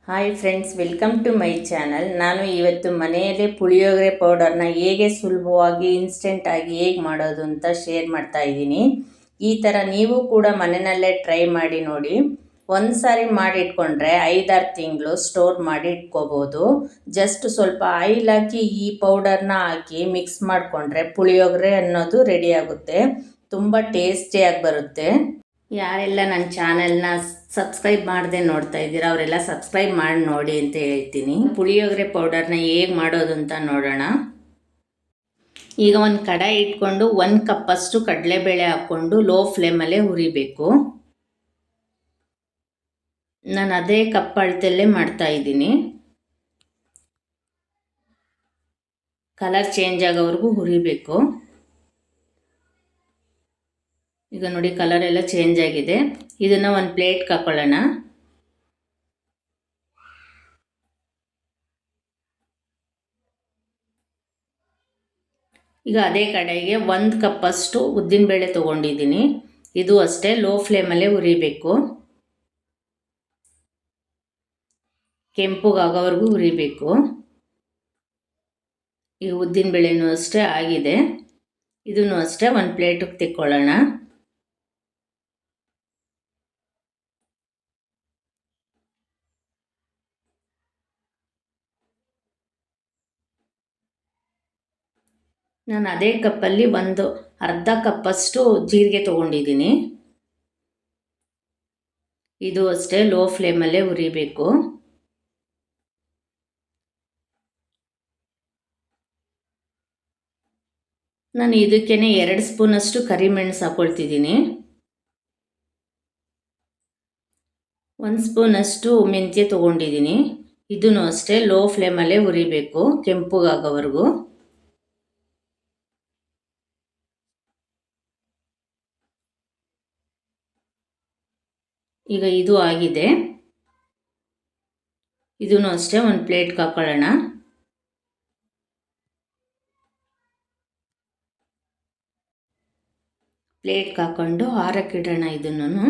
Hi friends, welcome to my channel. ನಾನು ಇವತ್ತು ಮನೆಯಲ್ಲೇ ಪುಳಿಯೋಗರೆ ಪೌಡರ್ನ ಹೇಗೆ ಸುಲಭವಾಗಿ ಇನ್ಸ್ಟೆಂಟಾಗಿ ಹೇಗೆ ಮಾಡೋದು ಅಂತ ಶೇರ್ ಮಾಡ್ತಾ ಇದ್ದೀನಿ. ಈ ಥರ ನೀವು ಕೂಡ ಮನೆಯಲ್ಲೇ ಟ್ರೈ ಮಾಡಿ ನೋಡಿ. ಒಂದು ಸಾರಿ ಮಾಡಿಟ್ಕೊಂಡ್ರೆ 5-6 ತಿಂಗಳು ಸ್ಟೋರ್ ಮಾಡಿ ಇಟ್ಕೋಬೋದು. ಜಸ್ಟ್ ಸ್ವಲ್ಪ ಆಯಿಲ್ ಹಾಕಿ ಈ ಪೌಡರ್ನ ಹಾಕಿ ಮಿಕ್ಸ್ ಮಾಡಿಕೊಂಡ್ರೆ ಪುಳಿಯೋಗರೆ ಅನ್ನೋದು ರೆಡಿ ಆಗುತ್ತೆ. ತುಂಬ ಟೇಸ್ಟಿಯಾಗಿ ಬರುತ್ತೆ. ಯಾರೆಲ್ಲ ನನ್ನ ಚಾನೆಲ್ನ ಸಬ್ಸ್ಕ್ರೈಬ್ ಮಾಡದೆ ನೋಡ್ತಾ ಇದ್ದೀರಾ ಅವರೆಲ್ಲ ಸಬ್ಸ್ಕ್ರೈಬ್ ಮಾಡಿ ನೋಡಿ ಅಂತ ಹೇಳ್ತೀನಿ. ಪುಳಿಯೋಗರೆ ಪೌಡರ್ನ ಹೇಗೆ ಮಾಡೋದು ಅಂತ ನೋಡೋಣ. ಈಗ ಒಂದು ಕಡಾಯಿ ಇಟ್ಕೊಂಡು 1 ಕಪ್ಪಷ್ಟು ಕಡಲೆಬೇಳೆ ಹಾಕ್ಕೊಂಡು ಲೋ ಫ್ಲೇಮಲ್ಲೇ ಹುರಿಬೇಕು. ನಾನು ಅದೇ ಕಪ್ ಅಳತೆಯಲ್ಲೇ ಮಾಡ್ತಾ ಇದ್ದೀನಿ. ಕಲರ್ ಚೇಂಜ್ ಆಗೋವರೆಗೂ ಹುರಿಬೇಕು. ಈಗ ನೋಡಿ, ಕಲರ್ ಎಲ್ಲ ಚೇಂಜ್ ಆಗಿದೆ. ಇದನ್ನು ಒಂದು ಪ್ಲೇಟ್ಗೆ ಹಾಕೊಳ್ಳೋಣ. ಈಗ ಅದೇ ಕಡೆಗೆ 1 ಕಪ್ಪಷ್ಟು ಉದ್ದಿನಬೇಳೆ ತೊಗೊಂಡಿದ್ದೀನಿ. ಇದು ಅಷ್ಟೇ ಲೋ ಫ್ಲೇಮಲ್ಲೇ ಹುರಿಬೇಕು. ಕೆಂಪುಗಾಗೋವರೆಗೂ ಹುರಿಬೇಕು. ಈಗ ಉದ್ದಿನಬೇಳೆನೂ ಅಷ್ಟೇ ಆಗಿದೆ. ಇದನ್ನು ಅಷ್ಟೇ ಒಂದು ಪ್ಲೇಟಿಗೆ ತೆಕ್ಕೊಳ್ಳೋಣ. ನಾನು ಅದೇ ಕಪ್ಪಲ್ಲಿ ಒಂದು ಅರ್ಧ ಕಪ್ಪಷ್ಟು ಜೀರಿಗೆ ತೊಗೊಂಡಿದ್ದೀನಿ. ಇದು ಅಷ್ಟೇ ಲೋ ಫ್ಲೇಮಲ್ಲೇ ಹುರಿಬೇಕು. ನಾನು ಇದಕ್ಕೇ 2 ಸ್ಪೂನಷ್ಟು ಕರಿಮೆಣಸು ಹಾಕ್ಕೊಳ್ತಿದ್ದೀನಿ. 1 ಸ್ಪೂನಷ್ಟು ಮೆಂತ್ಯ ತೊಗೊಂಡಿದ್ದೀನಿ. ಇದನ್ನು ಅಷ್ಟೇ ಲೋ ಫ್ಲೇಮಲ್ಲೇ ಹುರಿಬೇಕು, ಕೆಂಪುಗಾಗೋವರೆಗೂ. ಈಗ ಇದು ಆಗಿದೆ. ಇದನ್ನು ಅಷ್ಟೇ ಒಂದು ಪ್ಲೇಟ್ಗೆ ಹಾಕೊಳ್ಳೋಣ. ಪ್ಲೇಟ್ಗೆ ಹಾಕ್ಕೊಂಡು ಆರಕ್ಕಿಡೋಣ ಇದನ್ನು.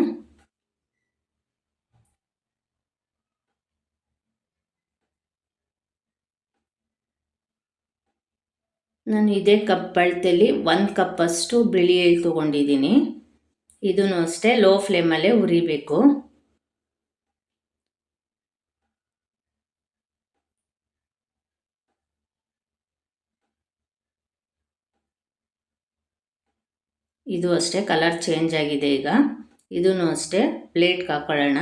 ನಾನು ಇದೇ ಕಪ್ ಅಳತೆಯಲ್ಲಿ 1 ಕಪ್ಪಷ್ಟು ಬಿಳಿ ಎಳ್ಳು ತೊಗೊಂಡಿದ್ದೀನಿ. ಇದನ್ನು ಅಷ್ಟೇ ಲೋ ಫ್ಲೇಮಲ್ಲೇ ಹುರಿಬೇಕು. ಇದು ಅಷ್ಟೇ ಕಲರ್ ಚೇಂಜ್ ಆಗಿದೆ. ಈಗ ಇದನ್ನು ಅಷ್ಟೇ ಪ್ಲೇಟ್ಗೆ ಹಾಕೊಳ್ಳೋಣ.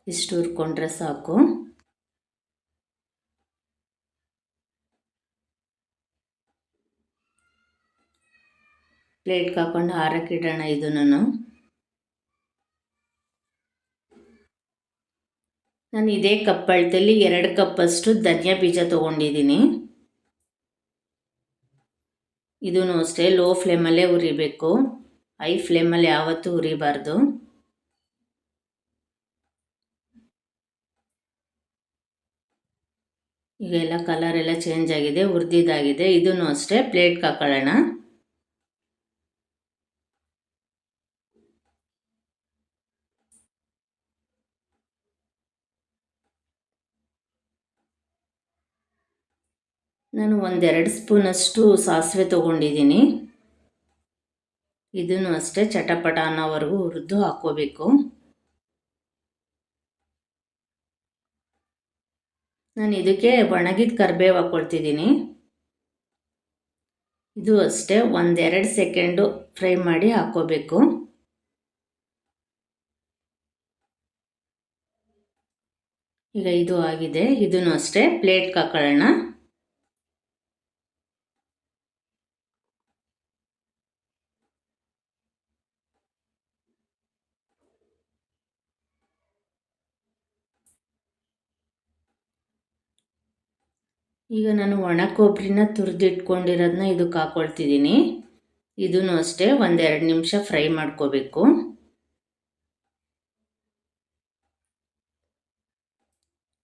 ಇಷ್ಟು ಹುರ್ಕೊಂಡ್ರೆ ಸಾಕು. ಪ್ಲೇಟ್ಗೆ ಹಾಕೊಂಡು ಆರಕ್ಕಿಡೋಣ ಇದನ್ನು. ನಾನು ಇದೇ ಕಪ್ ಅಳತೆಯಲ್ಲಿ 2 ಕಪ್ಪಷ್ಟು ಧನಿಯಾ ಬೀಜ ತೊಗೊಂಡಿದ್ದೀನಿ. ಇದನ್ನು ಅಷ್ಟೇ ಲೋ ಫ್ಲೇಮಲ್ಲೇ ಹುರಿಬೇಕು. ಹೈ ಫ್ಲೇಮಲ್ಲಿ ಯಾವತ್ತೂ ಹುರಿಬಾರ್ದು. ಈಗ ಎಲ್ಲ ಕಲರ್ ಎಲ್ಲ ಚೇಂಜ್ ಆಗಿದೆ, ಹುರಿದಿದ್ದಾಗಿದೆ. ಇದನ್ನು ಅಷ್ಟೇ ಪ್ಲೇಟ್ಗೆ ಹಾಕೊಳ್ಳೋಣ. ನಾನು 1-2 ಸ್ಪೂನಷ್ಟು ಸಾಸಿವೆ ತೊಗೊಂಡಿದ್ದೀನಿ. ಇದನ್ನು ಅಷ್ಟೇ ಚಟಪಟ ಅನ್ನೋವರೆಗೂ ಹುರಿದು ಹಾಕ್ಕೋಬೇಕು. ನಾನು ಇದಕ್ಕೆ ಒಣಗಿದ ಕರಿಬೇವು ಹಾಕ್ಕೊಳ್ತಿದ್ದೀನಿ. ಇದು ಅಷ್ಟೇ 1-2 ಸೆಕೆಂಡು ಫ್ರೈ ಮಾಡಿ ಹಾಕ್ಕೋಬೇಕು. ಈಗ ಇದು ಆಗಿದೆ. ಇದನ್ನು ಅಷ್ಟೇ ಪ್ಲೇಟ್ಗೆ ಹಾಕೊಳ್ಳೋಣ. ಈಗ ನಾನು ಒಣ ಕೊಬ್ಬರಿನ ತುರಿದಿಟ್ಕೊಂಡಿರೋದನ್ನ ಇದಕ್ಕೆ ಹಾಕ್ಕೊಳ್ತಿದ್ದೀನಿ. ಇದನ್ನು ಅಷ್ಟೇ 1-2 ನಿಮಿಷ ಫ್ರೈ ಮಾಡ್ಕೋಬೇಕು.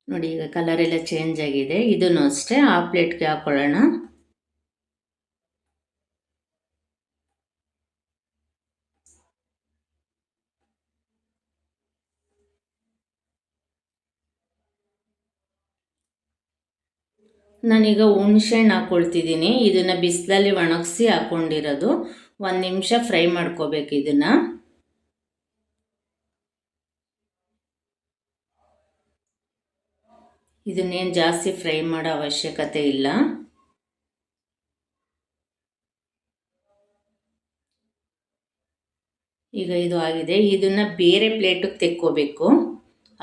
ನೋಡಿ, ಈಗ ಕಲರ್ ಎಲ್ಲ ಚೇಂಜ್ ಆಗಿದೆ. ಇದನ್ನು ಅಷ್ಟೇ ಆ ಪ್ಲೇಟ್ಗೆ ಹಾಕ್ಕೊಳ್ಳೋಣ. ನಾನೀಗ ಹುಣಸೆಹಣ್ಣು ಹಾಕ್ಕೊಳ್ತಿದ್ದೀನಿ. ಇದನ್ನು ಬಿಸಿಲಲ್ಲಿ ಒಣಗಿಸಿ ಹಾಕ್ಕೊಂಡಿರೋದು. 1 ನಿಮಿಷ ಫ್ರೈ ಮಾಡ್ಕೋಬೇಕು ಇದನ್ನು. ಇದನ್ನೇನು ಜಾಸ್ತಿ ಫ್ರೈ ಮಾಡೋ ಅವಶ್ಯಕತೆ ಇಲ್ಲ. ಈಗ ಇದು ಆಗಿದೆ. ಇದನ್ನು ಬೇರೆ ಪ್ಲೇಟಿಗೆ ತೆಕ್ಕೋಬೇಕು,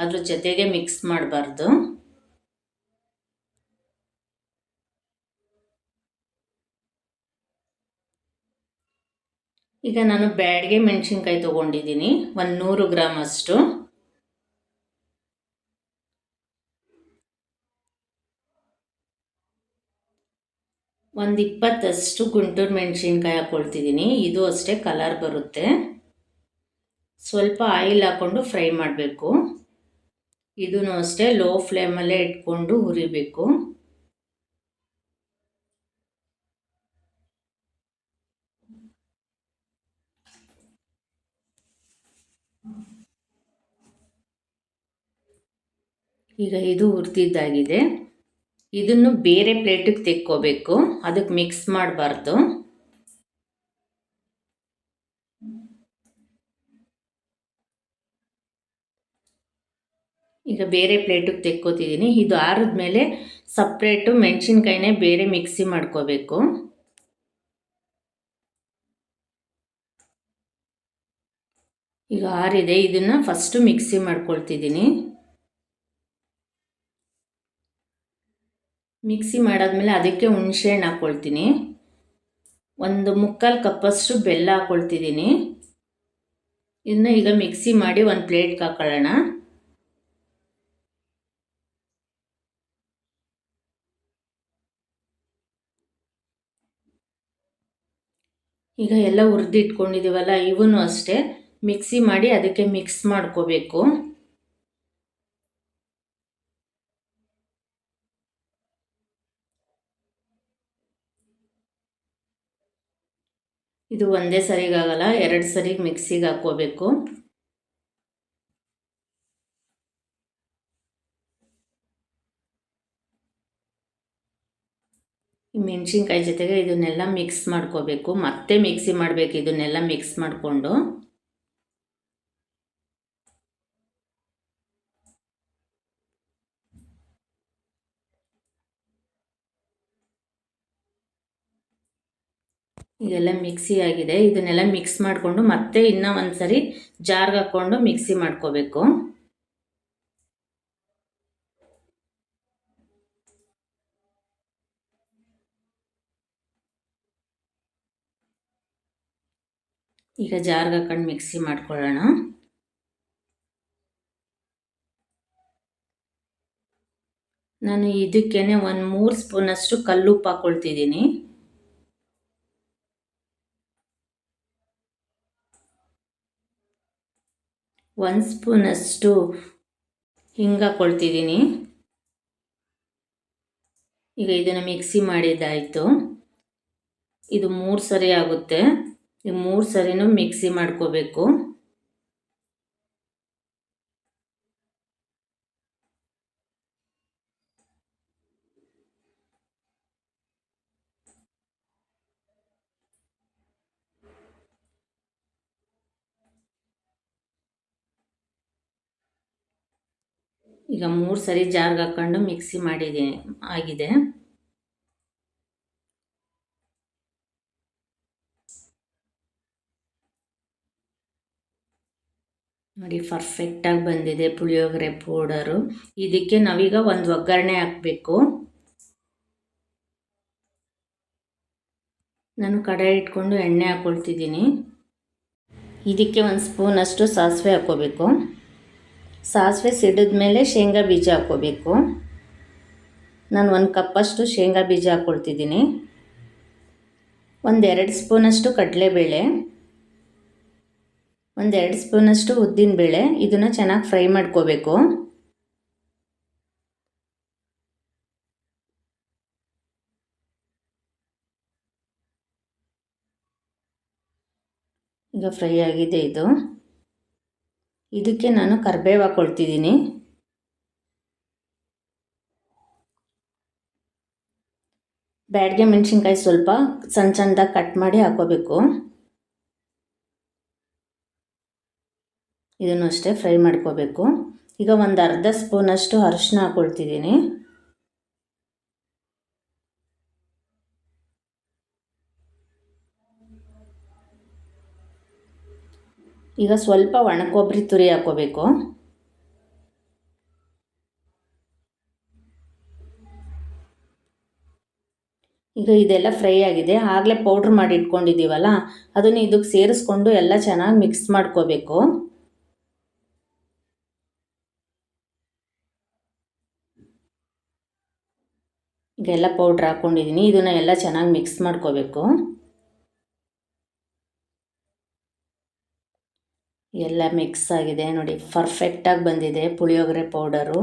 ಅದ್ರ ಜೊತೆಗೆ ಮಿಕ್ಸ್ ಮಾಡಬಾರ್ದು. ಈಗ ನಾನು ಬ್ಯಾಡಗೆ ಮೆಣಸಿನ್ಕಾಯಿ ತೊಗೊಂಡಿದ್ದೀನಿ, 100 ಗ್ರಾಮ್ ಅಷ್ಟು. ಒಂದು 20 ಗುಂಟೂರು ಮೆಣಸಿನ್ಕಾಯಿ ಹಾಕ್ಕೊಳ್ತಿದ್ದೀನಿ. ಇದು ಅಷ್ಟೇ ಕಲರ್ ಬರುತ್ತೆ. ಸ್ವಲ್ಪ ಆಯಿಲ್ ಹಾಕ್ಕೊಂಡು ಫ್ರೈ ಮಾಡಬೇಕು. ಇದೂ ಅಷ್ಟೇ ಲೋ ಫ್ಲೇಮಲ್ಲೇ ಇಟ್ಕೊಂಡು ಹುರಿಬೇಕು. ಈಗ ಇದು ಹುರಿದಿದ್ದಾಗಿದೆ. ಇದನ್ನು ಬೇರೆ ಪ್ಲೇಟಿಗೆ ತೆಕ್ಕೋಬೇಕು, ಅದಕ್ಕೆ ಮಿಕ್ಸ್ ಮಾಡಬಾರ್ದು. ಈಗ ಬೇರೆ ಪ್ಲೇಟಿಗೆ ತೆಕ್ಕೋತಿದ್ದೀನಿ. ಇದು ಆರಿದ್ಮೇಲೆ ಸಪ್ರೇಟು ಮೆಣಸಿನ್ಕಾಯಿನೇ ಬೇರೆ ಮಿಕ್ಸಿ ಮಾಡ್ಕೋಬೇಕು. ಈಗ ಆರಿದೆ, ಇದನ್ನು ಫಸ್ಟು ಮಿಕ್ಸಿ ಮಾಡ್ಕೊಳ್ತಿದ್ದೀನಿ. ಮಿಕ್ಸಿ ಮಾಡಾದ್ಮೇಲೆ ಅದಕ್ಕೆ ಹುಣಸೆಹಣ್ಣು ಹಾಕ್ಕೊಳ್ತೀನಿ. 1/4 ಕಪ್ಪಷ್ಟು ಬೆಲ್ಲ ಹಾಕ್ಕೊಳ್ತಿದ್ದೀನಿ. ಇದನ್ನ ಈಗ ಮಿಕ್ಸಿ ಮಾಡಿ ಒಂದು ಪ್ಲೇಟ್ಗೆ ಹಾಕೊಳ್ಳೋಣ. ಈಗ ಎಲ್ಲ ಹುರಿದಿಟ್ಕೊಂಡಿದ್ದೀವಲ್ಲ, ಇವನು ಅಷ್ಟೇ ಮಿಕ್ಸಿ ಮಾಡಿ ಅದಕ್ಕೆ ಮಿಕ್ಸ್ ಮಾಡ್ಕೋಬೇಕು. ಇದು ಒಂದೇ ಸರಿಗಾಗಲ್ಲ, 2 ಸರಿಗೆ ಮಿಕ್ಸಿಗೆ ಹಾಕ್ಕೋಬೇಕು. ಈ ಮೆಣಸಿನ್ಕಾಯಿ ಜೊತೆಗೆ ಇದನ್ನೆಲ್ಲ ಮಿಕ್ಸ್ ಮಾಡ್ಕೋಬೇಕು. ಮತ್ತೆ ಮಿಕ್ಸಿ ಮಾಡಬೇಕು ಇದನ್ನೆಲ್ಲ ಮಿಕ್ಸ್ ಮಾಡಿಕೊಂಡು. ಇದೆಲ್ಲ ಮಿಕ್ಸಿ ಆಗಿದೆ. ಇದನ್ನೆಲ್ಲ ಮಿಕ್ಸ್ ಮಾಡಿಕೊಂಡು ಮತ್ತೆ ಇನ್ನೂ ಒಂದು ಸರಿ ಜಾರ್ಗೆ ಹಾಕ್ಕೊಂಡು ಮಿಕ್ಸಿ ಮಾಡ್ಕೋಬೇಕು. ಈಗ ಜಾರ್ಗೆ ಹಾಕೊಂಡು ಮಿಕ್ಸಿ ಮಾಡ್ಕೊಳ್ಳೋಣ. ನಾನು ಇದಕ್ಕೇನೆ 3 ಸ್ಪೂನಷ್ಟು ಕಲ್ಲುಪ್ಪು ಹಾಕ್ಕೊಳ್ತಿದ್ದೀನಿ. ಒಂದು ಸ್ಪೂನಷ್ಟು ಹಿಂಗೆ ಹಾಕ್ಕೊಳ್ತಿದ್ದೀನಿ. ಈಗ ಇದನ್ನು ಮಿಕ್ಸಿ ಮಾಡಿದ್ದಾಯಿತು. ಇದು 3 ಸರಿ ಆಗುತ್ತೆ. ಈ 3 ಸರಿನೂ ಮಿಕ್ಸಿ ಮಾಡ್ಕೋಬೇಕು. ಈಗ 3 ಸರಿ ಜಾರ್ಗೆ ಹಾಕ್ಕೊಂಡು ಮಿಕ್ಸಿ ಮಾಡಿದ್ದೀನಿ, ಆಗಿದೆ. ನೋಡಿ ಪರ್ಫೆಕ್ಟಾಗಿ ಬಂದಿದೆ ಪುಳಿಯೋಗರೆ ಪೌಡರು. ಇದಕ್ಕೆ ನಾವೀಗ ಒಂದು ಒಗ್ಗರಣೆ ಹಾಕಬೇಕು. ನಾನು ಕಡಾಯಿ ಇಟ್ಕೊಂಡು ಎಣ್ಣೆ ಹಾಕ್ಕೊಳ್ತಿದ್ದೀನಿ. ಇದಕ್ಕೆ 1 ಸ್ಪೂನಷ್ಟು ಸಾಸಿವೆ ಹಾಕ್ಕೋಬೇಕು. ಸಾಸಿವೆ ಸಿಡಿದ ಮೇಲೆ ಶೇಂಗಾ ಬೀಜ ಹಾಕ್ಕೋಬೇಕು. ನಾನು 1 ಕಪ್ಪಷ್ಟು ಶೇಂಗಾ ಬೀಜ ಹಾಕ್ಕೊಳ್ತಿದ್ದೀನಿ. 2 ಸ್ಪೂನಷ್ಟು ಕಡಲೆಬೇಳೆ, 2 ಸ್ಪೂನಷ್ಟು ಉದ್ದಿನಬೇಳೆ. ಇದನ್ನು ಚೆನ್ನಾಗಿ ಫ್ರೈ ಮಾಡ್ಕೋಬೇಕು. ಈಗ ಫ್ರೈ ಆಗಿದೆ ಇದು. ಇದಕ್ಕೆ ನಾನು ಕರಿಬೇವು ಹಾಕ್ಕೊಳ್ತಿದ್ದೀನಿ. ಬ್ಯಾಡಗೆ ಮೆಣಸಿನ್ಕಾಯಿ ಸ್ವಲ್ಪ ಸಣ್ಣ ಸಣ್ಣದಾಗಿ ಕಟ್ ಮಾಡಿ ಹಾಕೋಬೇಕು. ಇದನ್ನು ಅಷ್ಟೇ ಫ್ರೈ ಮಾಡ್ಕೋಬೇಕು. ಈಗ ಒಂದು ಅರ್ಧ ಸ್ಪೂನಷ್ಟು ಅರಿಶಿನ ಹಾಕ್ಕೊಳ್ತಿದ್ದೀನಿ. ಈಗ ಸ್ವಲ್ಪ ಒಣಕೊಬ್ಬರಿ ತುರಿ ಹಾಕ್ಕೋಬೇಕು. ಈಗ ಇದೆಲ್ಲ ಫ್ರೈ ಆಗಿದೆ. ಆಗಲೇ ಪೌಡ್ರ್ ಮಾಡಿ ಇಟ್ಕೊಂಡಿದ್ದೀವಲ್ಲ, ಅದನ್ನು ಇದಕ್ಕೆ ಸೇರಿಸ್ಕೊಂಡು ಎಲ್ಲ ಚೆನ್ನಾಗಿ ಮಿಕ್ಸ್ ಮಾಡ್ಕೋಬೇಕು. ಈಗ ಎಲ್ಲ ಪೌಡ್ರ್ ಹಾಕ್ಕೊಂಡಿದ್ದೀನಿ. ಇದನ್ನು ಎಲ್ಲ ಚೆನ್ನಾಗಿ ಮಿಕ್ಸ್ ಮಾಡ್ಕೋಬೇಕು. ಎಲ್ಲ ಮಿಕ್ಸ್ ಆಗಿದೆ ನೋಡಿ, ಪರ್ಫೆಕ್ಟಾಗಿ ಬಂದಿದೆ ಪುಳಿಯೋಗರೆ ಪೌಡರು.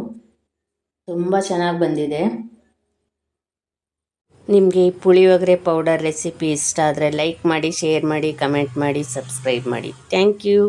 ತುಂಬ ಚೆನ್ನಾಗಿ ಬಂದಿದೆ. ನಿಮಗೆ ಈ ಪುಳಿಯೋಗರೆ ಪೌಡರ್ ರೆಸಿಪಿ ಇಷ್ಟ ಆದರೆ ಲೈಕ್ ಮಾಡಿ, ಶೇರ್ ಮಾಡಿ, ಕಮೆಂಟ್ ಮಾಡಿ, ಸಬ್ಸ್ಕ್ರೈಬ್ ಮಾಡಿ. Thank you.